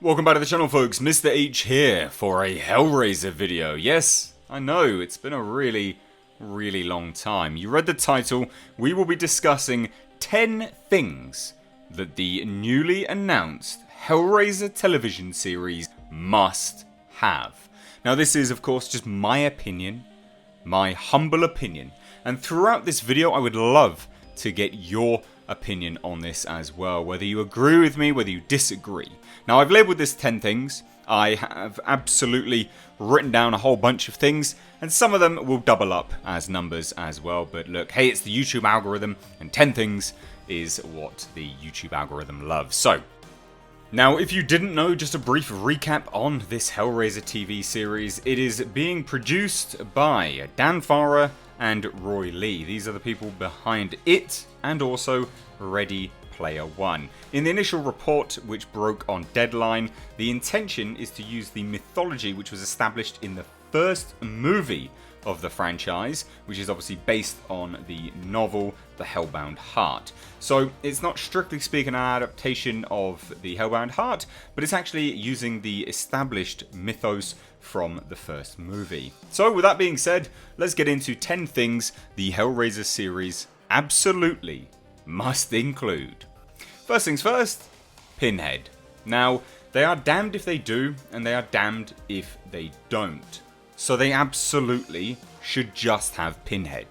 Welcome back to the channel, folks. Mr. H here for a Hellraiser video. Yes, I know, it's been a really long time. You read the title. We will be discussing 10 things that the newly announced Hellraiser television series must have. Now, this is, of course, just my opinion, my humble opinion. And throughout this video, I would love to get your opinion on this as well, whether you agree with me, whether you disagree. Now, I've labelled this 10 things. I have absolutely written down a whole bunch of things, and some of them will double up as numbers as well. But look, hey, it's the YouTube algorithm, and 10 things is what the YouTube algorithm loves. So, now, if you didn't know, just a brief recap on this Hellraiser TV series. It is being produced by Dan Farah and Roy Lee. These are the people behind it and also Ready Player One. In the initial report, which broke on deadline, the intention is to use the mythology which was established in the first movie of the franchise, which is obviously based on the novel The Hellbound Heart. So it's not strictly speaking an adaptation of The Hellbound Heart, but it's actually using the established mythos from the first movie. So with that being said, let's get into 10 things the Hellraiser series absolutely must include. First things first, Pinhead. Now, they are damned if they do, and they are damned if they don't. So they absolutely should just have Pinhead.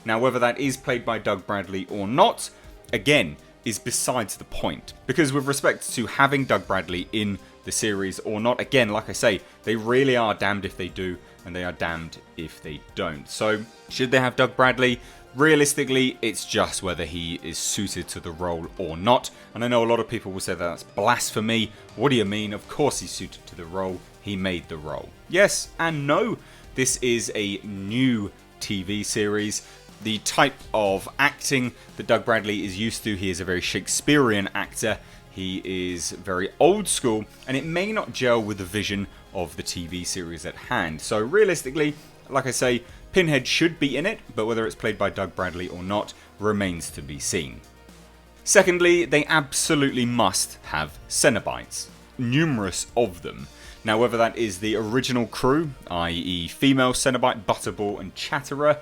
Now, whether that is played by Doug Bradley or not, again, is besides the point. Because with respect to having Doug Bradley in the series or not, again, like I say, they really are damned if they do, and they are damned if they don't. So, should they have Doug Bradley? Realistically, it's just whether he is suited to the role or not. And I know a lot of people will say that that's blasphemy. What do you mean? Of course he's suited to the role. He made the role. Yes and no. This is a new TV series. The type of acting that Doug Bradley is used to, he is a very Shakespearean actor. He is very old school, and it may not gel with the vision of the TV series at hand. So realistically, like I say, Pinhead should be in it, but whether it's played by Doug Bradley or not remains to be seen. Secondly, they absolutely must have Cenobites. Numerous of them. Now, whether that is the original crew, i.e. female Cenobite, Butterball and Chatterer,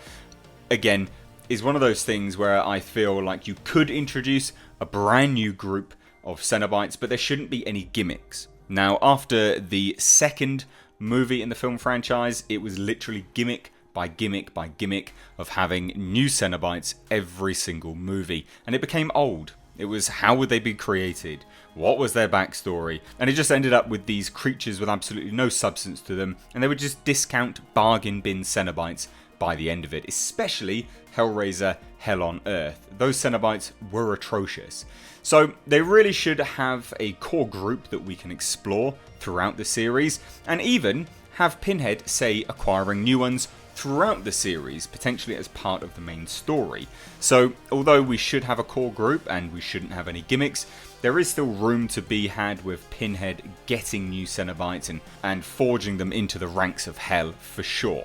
again, is one of those things where I feel like you could introduce a brand new group of Cenobites, but there shouldn't be any gimmicks. Now, after the second movie in the film franchise, it was literally gimmick by gimmick by gimmick of having new Cenobites every single movie, and it became old. It was, how would they be created? What was their backstory? And it just ended up with these creatures with absolutely no substance to them, and they would just discount bargain bin Cenobites by the end of it, especially Hellraiser Hell on Earth. Those Cenobites were atrocious. So they really should have a core group that we can explore throughout the series, and even have Pinhead, say, acquiring new ones throughout the series, potentially as part of the main story. So, although we should have a core group and we shouldn't have any gimmicks, there is still room to be had with Pinhead getting new Cenobites and forging them into the ranks of Hell for sure.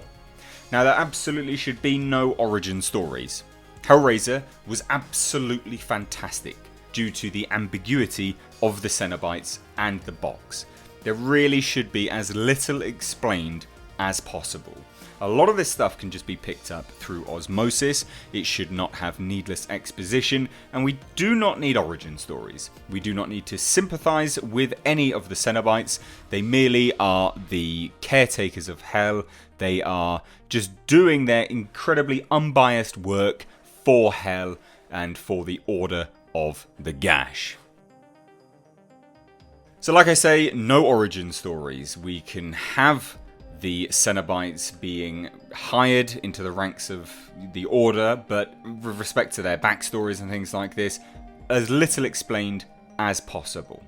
Now, there absolutely should be no origin stories. Hellraiser was absolutely fantastic due to the ambiguity of the Cenobites and the box. There really should be as little explained as possible. A lot of this stuff can just be picked up through osmosis. It should not have needless exposition, and we do not need origin stories. We do not need to sympathize with any of the Cenobites. They merely are the caretakers of Hell. They are just doing their incredibly unbiased work for Hell and for the Order of the Gash. So like I say, no origin stories. We can have the Cenobites being hired into the ranks of the Order, but with respect to their backstories and things like this, as little explained as possible.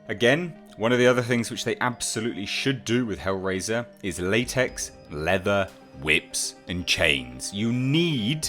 Again, one of the other things which they absolutely should do with Hellraiser is latex, leather, whips, and chains. You need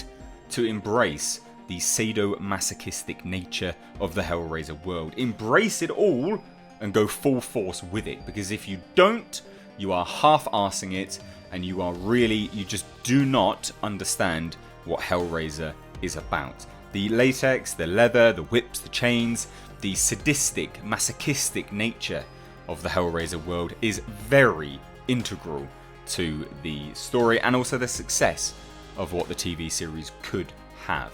to embrace the sadomasochistic nature of the Hellraiser world. Embrace it all and go full force with it, because if you don't, you are half-arsing it, and you just do not understand what Hellraiser is about. The latex, the leather, the whips, the chains, the sadistic, masochistic nature of the Hellraiser world is very integral to the story and also the success of what the TV series could have.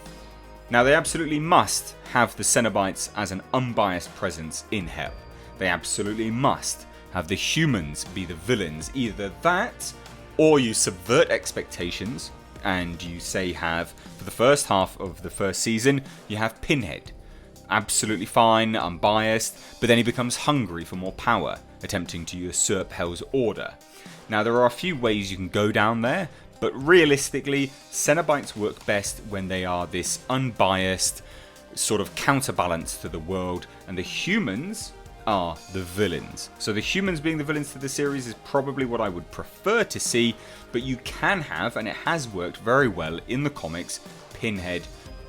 Now, they absolutely must have the Cenobites as an unbiased presence in Hell. They absolutely must have the humans be the villains. Either that, or you subvert expectations and you say for the first half of the first season, you have Pinhead. Absolutely fine, unbiased, but then he becomes hungry for more power, attempting to usurp Hell's order. Now, there are a few ways you can go down there, but realistically, Cenobites work best when they are this unbiased sort of counterbalance to the world, and the humans are the villains. So the humans being the villains to the series is probably what I would prefer to see, but you can have, and it has worked very well in the comics, Pinhead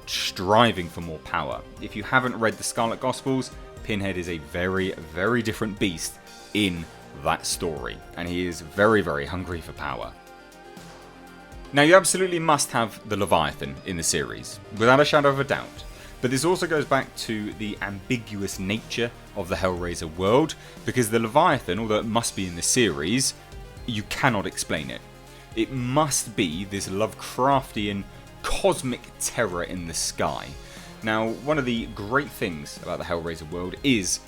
striving for more power. If you haven't read the Scarlet Gospels, Pinhead is a very, very different beast in that story, and he is very, very hungry for power. Now, you absolutely must have the Leviathan in the series, without a shadow of a doubt. But this also goes back to the ambiguous nature of the Hellraiser world, because the Leviathan, although it must be in the series, you cannot explain it. It must be this Lovecraftian cosmic terror in the sky. Now, one of the great things about the Hellraiser world is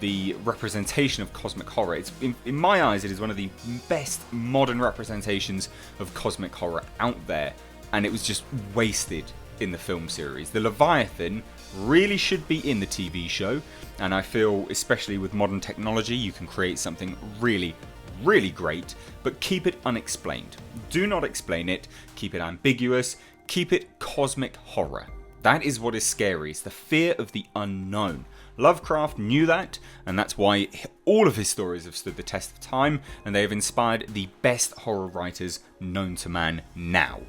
the representation of cosmic horror. It's, in my eyes, it is one of the best modern representations of cosmic horror out there, and it was just wasted in the film series. The Leviathan really should be in the TV show, and I feel, especially with modern technology, you can create something really, really great, but keep it unexplained. Do not explain it, keep it ambiguous, keep it cosmic horror. That is what is scary. It's the fear of the unknown. Lovecraft knew that, and that's why all of his stories have stood the test of time, and they have inspired the best horror writers known to man now.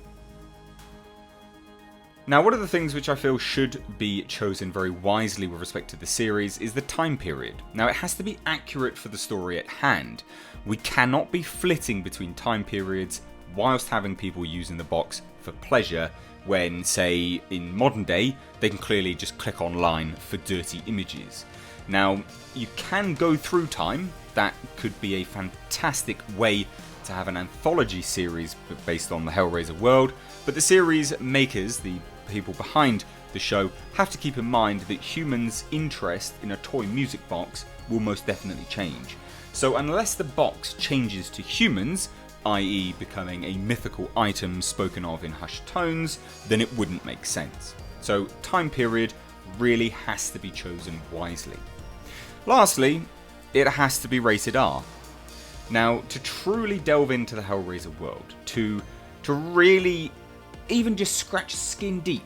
Now, one of the things which I feel should be chosen very wisely with respect to the series is the time period. Now, it has to be accurate for the story at hand. We cannot be flitting between time periods whilst having people using the box for pleasure, when, say, in modern day, they can clearly just click online for dirty images. Now, you can go through time. That could be a fantastic way to have an anthology series based on the Hellraiser world, but the series makers, the people behind the show, have to keep in mind that humans' interest in a toy music box will most definitely change. So unless the box changes to humans, i.e. becoming a mythical item spoken of in hushed tones, then it wouldn't make sense. So time period really has to be chosen wisely. Lastly, it has to be rated R. Now, to truly delve into the Hellraiser world, to really even just scratch skin deep,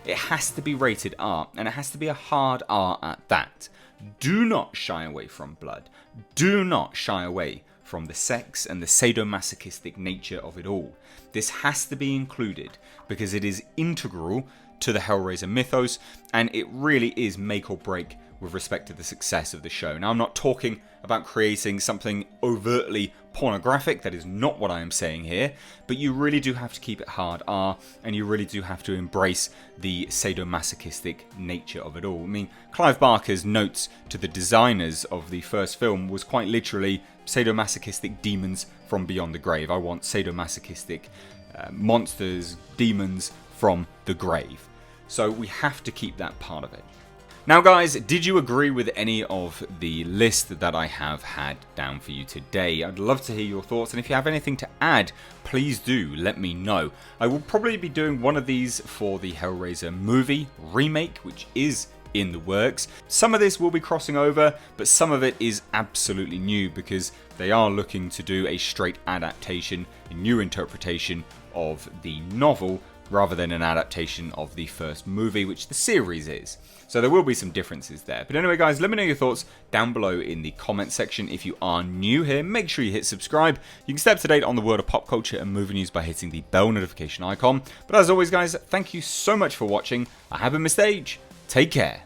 it has to be rated R, and it has to be a hard R at that. Do not shy away from blood. Do not shy away from the sex and the sadomasochistic nature of it all. This has to be included because it is integral to the Hellraiser mythos, and it really is make or break with respect to the success of the show. Now, I'm not talking about creating something overtly pornographic. That is not what I am saying here, but you really do have to keep it hard R, and you really do have to embrace the sadomasochistic nature of it all. I mean, Clive Barker's notes to the designers of the first film was quite literally sadomasochistic demons from beyond the grave. I want sadomasochistic monsters, demons from the grave. So we have to keep that part of it. Now guys, did you agree with any of the list that I have had down for you today? I'd love to hear your thoughts, and if you have anything to add, please do let me know. I will probably be doing one of these for the Hellraiser movie remake, which is in the works. Some of this will be crossing over, but some of it is absolutely new because they are looking to do a straight adaptation, a new interpretation of the novel, rather than an adaptation of the first movie, which the series is. So there will be some differences there. But anyway guys, let me know your thoughts down below in the comment section. If you are new here, make sure you hit subscribe. You can stay up to date on the world of pop culture and movie news by hitting the bell notification icon. But as always guys, thank you so much for watching. I have been Mr. H. Take care.